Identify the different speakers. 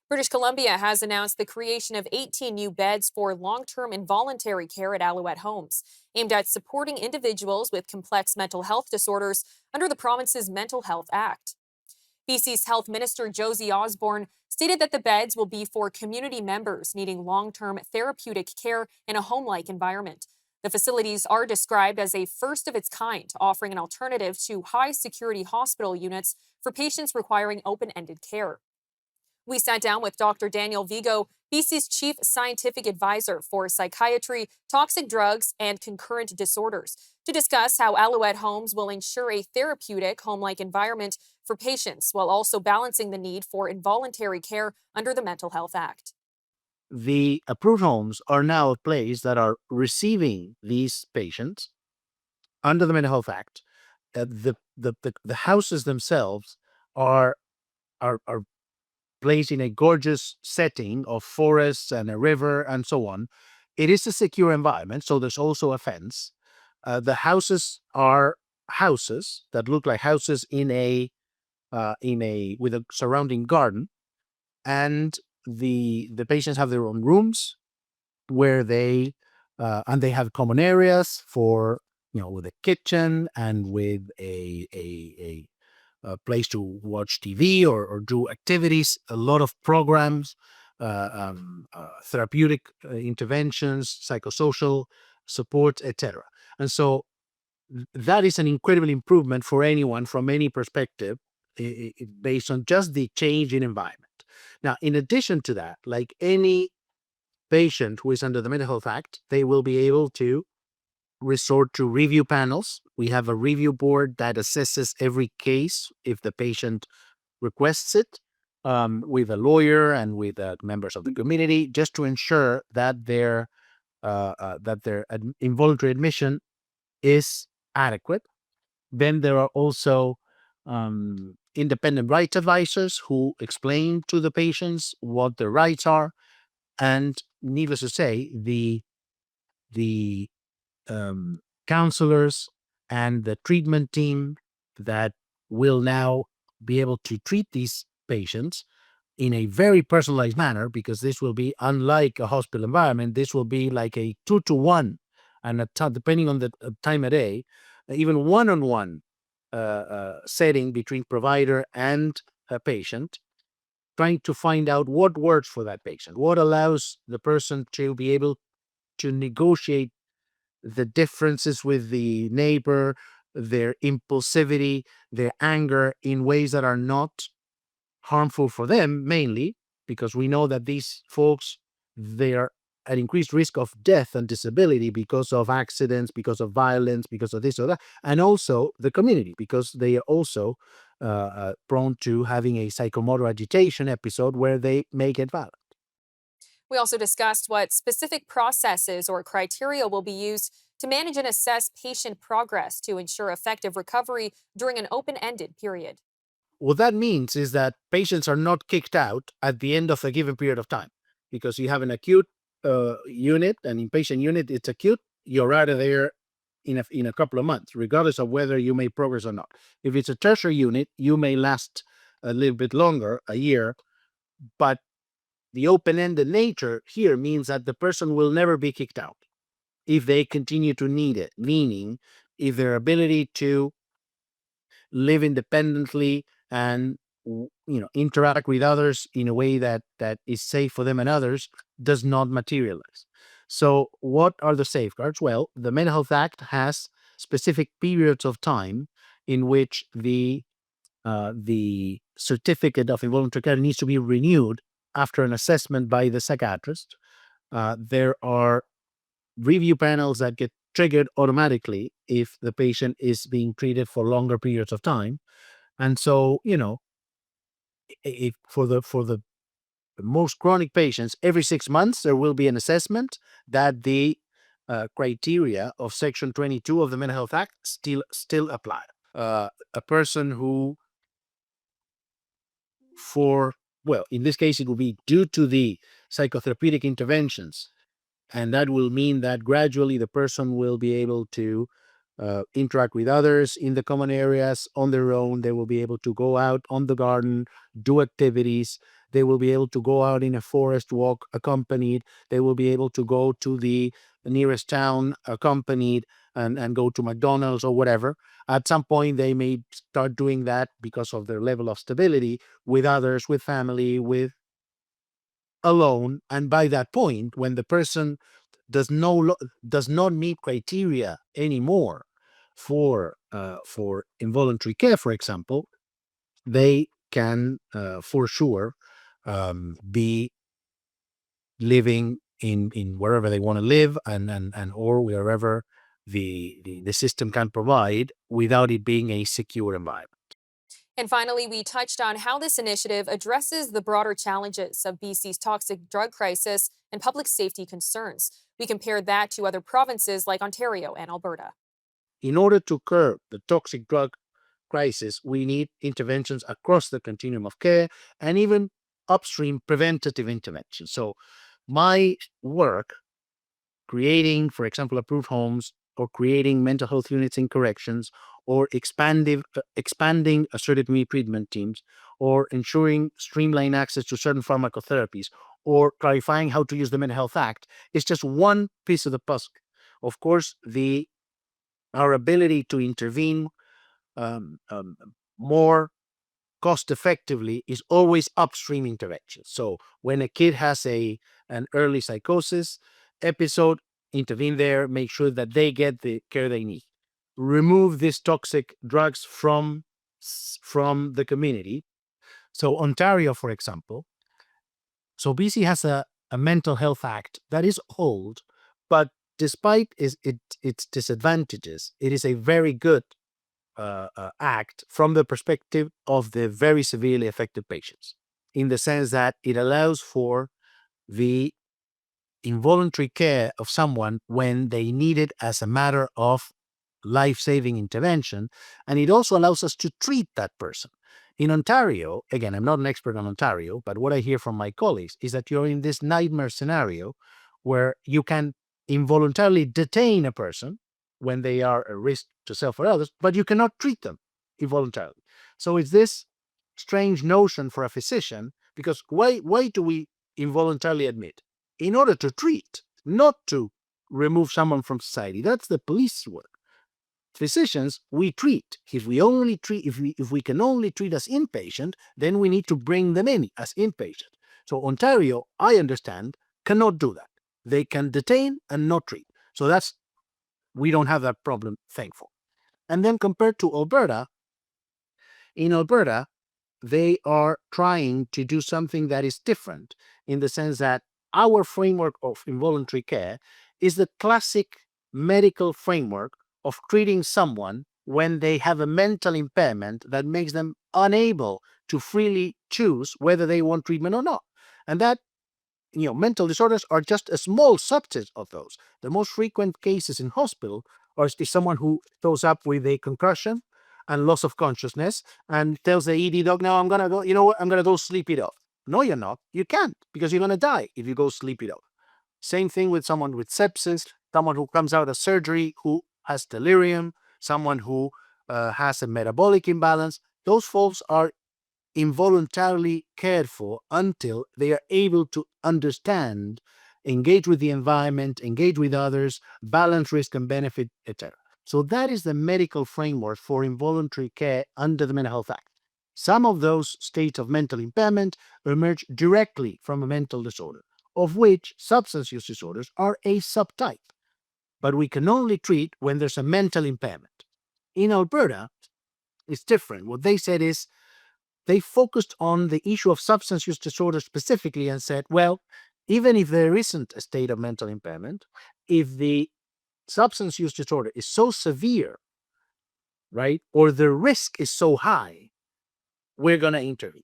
Speaker 1: British Columbia has announced the creation of 18 new beds for long-term involuntary care at Alouette homes, aimed at supporting individuals with complex mental health disorders under the province's Mental Health Act. BC's Health Minister Josie Osborne stated that the beds will be for community members needing long-term therapeutic care in a home-like environment. The facilities are described as a first of its kind, offering an alternative to high-security hospital units for patients requiring open-ended care. We sat down with Dr. Daniel Vigo, BC's chief scientific advisor for psychiatry, toxic drugs, and concurrent disorders, to discuss how Alouette Homes will ensure a therapeutic, home like environment for patients while also balancing the need for involuntary care under the Mental Health Act.
Speaker 2: The approved homes are now a place that are receiving these patients under the Mental Health Act. The houses themselves are are placed in a gorgeous setting of forests and a river and so on. It is a secure environment, so there's also a fence. The houses are houses that look like houses in a with a surrounding garden, and the patients have their own rooms where they have common areas for with a kitchen and with a place to watch TV or do activities, a lot of programs, therapeutic interventions, psychosocial support, etc. And so that is an incredible improvement for anyone from any perspective, based on just the change in environment. Now, in addition to that, like any patient who is under the Mental Health Act, they will be able to resort to review panels. We have a review board that assesses every case if the patient requests it, with a lawyer and with members of the community, just to ensure that their involuntary admission is adequate. Then there are also independent rights advisors who explain to the patients what their rights are, and needless to say, the counselors and the treatment team that will now be able to treat these patients in a very personalized manner, because this will be unlike a hospital environment. This will be like a 2-to-1, and depending on the time of day, even one-on-one setting between provider and a patient, trying to find out what works for that patient, what allows the person to be able to negotiate the differences with the neighbor, their impulsivity, their anger in ways that are not harmful for them, mainly because we know that these folks, they are at increased risk of death and disability because of accidents, because of violence, because of this or that, and also the community, because they are also prone to having a psychomotor agitation episode where they may get violent.
Speaker 1: We also discussed what specific processes or criteria will be used to manage and assess patient progress to ensure effective recovery during an open ended period.
Speaker 2: What that means is that patients are not kicked out at the end of a given period of time, because you have an acute unit, an inpatient unit, it's acute, you're out of there in a couple of months, regardless of whether you may progress or not. If it's a tertiary unit, you may last a little bit longer, a year, but the open-ended nature here means that the person will never be kicked out if they continue to need it, meaning if their ability to live independently and interact with others in a way that is safe for them and others does not materialize. So what are the safeguards? Well, the Mental Health Act has specific periods of time in which the certificate of involuntary care needs to be renewed after an assessment by the psychiatrist. There are review panels that get triggered automatically if the patient is being treated for longer periods of time. And so, if for the most chronic patients, every 6 months there will be an assessment that the criteria of Section 22 of the Mental Health Act still apply. A person who, in this case, it will be due to the psychotherapeutic interventions, and that will mean that gradually the person will be able to interact with others in the common areas on their own. They will be able to go out on the garden, do activities. They will be able to go out in a forest walk accompanied. They will be able to go to the nearest town accompanied, and go to McDonald's or whatever. At some point, they may start doing that because of their level of stability with others, with family, with alone. And by that point, when the person does not meet criteria anymore for involuntary care, for example, they can for sure be living in wherever they want to live, and or wherever the system can provide, without it being a secure environment.
Speaker 1: And finally, we touched on how this initiative addresses the broader challenges of BC's toxic drug crisis and public safety concerns. We compared that to other provinces like Ontario and Alberta.
Speaker 2: In order to curb the toxic drug crisis, we need interventions across the continuum of care, and even upstream preventative interventions. So my work creating, for example, approved homes, or creating mental health units in corrections, or expanding assertive me treatment teams, or ensuring streamlined access to certain pharmacotherapies, or clarifying how to use the Mental Health Act is just one piece of the puzzle. Of course, our ability to intervene more cost effectively is always upstream intervention. So when a kid has an early psychosis episode, intervene there, make sure that they get the care they need. Remove these toxic drugs from the community. So Ontario, for example, so BC has a mental health act that is old, but despite its disadvantages, it is a very good act from the perspective of the very severely affected patients, in the sense that it allows for the involuntary care of someone when they need it as a matter of life-saving intervention, and it also allows us to treat that person. In Ontario, again, I'm not an expert on Ontario, but what I hear from my colleagues is that you're in this nightmare scenario where you can involuntarily detain a person when they are a risk to self or others, but you cannot treat them involuntarily. So it's this strange notion for a physician, because why do we involuntarily admit? In order to treat, not to remove someone from society. That's the police's work. Physicians, we treat. If we can only treat as inpatient, then we need to bring them in as inpatient. So Ontario, I understand, cannot do that. They can detain and not treat. So we don't have that problem, thankful. And then compared to Alberta, in Alberta, they are trying to do something that is different, in the sense that our framework of involuntary care is the classic medical framework of treating someone when they have a mental impairment that makes them unable to freely choose whether they want treatment or not. And that, mental disorders are just a small subset of those. The most frequent cases in hospital are someone who shows up with a concussion and loss of consciousness and tells the ED doc, "Now I'm gonna go. You know what? I'm gonna go sleep it off." No, you're not. You can't, because you're gonna die if you go sleep it off. Same thing with someone with sepsis, someone who comes out of surgery who has delirium, someone who has a metabolic imbalance. Those folks are involuntarily cared for until they are able to understand, engage with the environment, engage with others, balance risk and benefit, etc. So that is the medical framework for involuntary care under the Mental Health Act. Some of those states of mental impairment emerge directly from a mental disorder, of which substance use disorders are a subtype. But we can only treat when there's a mental impairment. In Alberta, it's different. What they said is, they focused on the issue of substance use disorder specifically and said, well, even if there isn't a state of mental impairment, if the substance use disorder is so severe, right, or the risk is so high, we're going to intervene.